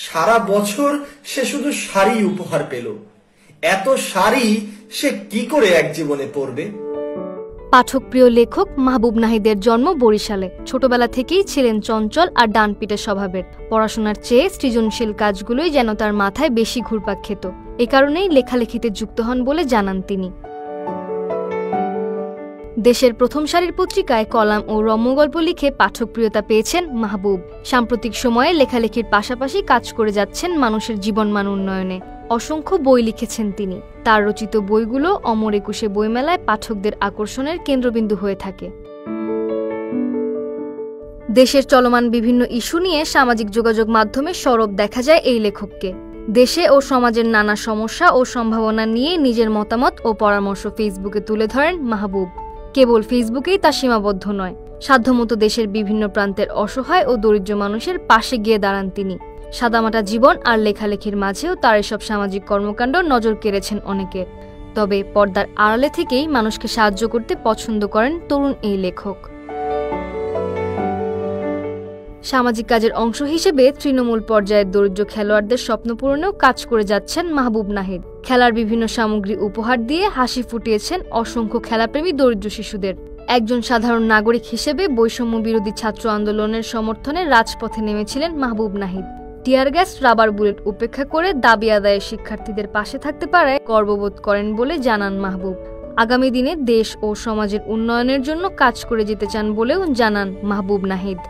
সারা বছর সে শুধু শাড়ি উপহার পেল। এত শাড়ি সে কি করে এক জীবনে পরবে? পাঠকপ্রিয় লেখক মাহবুব নাহিদের জন্ম বরিশালে। ছোটবেলা থেকেই ছিলেন চঞ্চল আর ডানপিটে স্বভাবের। পড়াশোনার চেয়ে সৃজনশীল কাজগুলোই যেন তার মাথায় বেশি ঘুরপাক খেত। এ কারণেই লেখালেখিতে যুক্ত হন বলে জানান তিনি। দেশের প্রথম সারির পত্রিকায় কলাম ও রম্যগল্প লিখে পাঠকপ্রিয়তা পেয়েছেন মাহবুব। সাম্প্রতিক সময়ে লেখালেখির পাশাপাশি কাজ করে যাচ্ছেন মানুষের জীবনমান উন্নয়নে। অসংখ্য বই লিখেছেন তিনি। তার রচিত বইগুলো অমর একুশে বইমেলায় পাঠকদের আকর্ষণের কেন্দ্রবিন্দু হয়ে থাকে। দেশের চলমান বিভিন্ন ইস্যু নিয়ে সামাজিক যোগাযোগ মাধ্যমে সরব দেখা যায় এই লেখককে। দেশে ও সমাজের নানা সমস্যা ও সম্ভাবনা নিয়ে নিজের মতামত ও পরামর্শ ফেসবুকে তুলে ধরেন মাহবুব। কেবল ফেসবুকেই তা সীমাবদ্ধ নয়, সাধ্যমতো দেশের বিভিন্ন প্রান্তের অসহায় ও দরিদ্র মানুষের পাশে গিয়ে দাঁড়ান তিনি। সাদামাটা জীবন আর লেখালেখির মাঝেও তার এসব সামাজিক কর্মকাণ্ড নজর কেড়েছেন অনেকে। তবে পর্দার আড়ালে থেকেই মানুষকে সাহায্য করতে পছন্দ করেন তরুণ এই লেখক। সামাজিক কাজের অংশ হিসেবে তৃণমূল পর্যায়ের দরিদ্র খেলোয়াড়দের স্বপ্ন পূরণেও কাজ করে যাচ্ছেন মাহবুব নাহিদ। খেলার বিভিন্ন সামগ্রী উপহার দিয়ে হাসি ফুটিয়েছেন অসংখ্য খেলাপ্রেমী দরিদ্র শিশুদের। একজন সাধারণ নাগরিক হিসেবে বৈষম্য বিরোধী ছাত্র আন্দোলনের সমর্থনে রাজপথে নেমেছিলেন Mahbub Nahid. Tear gas, rubber bullet উপেক্ষা করে দাবি আদায়ে শিক্ষার্থীদের পাশে থাকতে পারায় গর্ববোধ করেন বলে জানান মাহবুব। আগামী দিনে দেশ ও সমাজের উন্নয়নের জন্য কাজ করে যেতে চান বলেও জানান মাহবুব নাহিদ।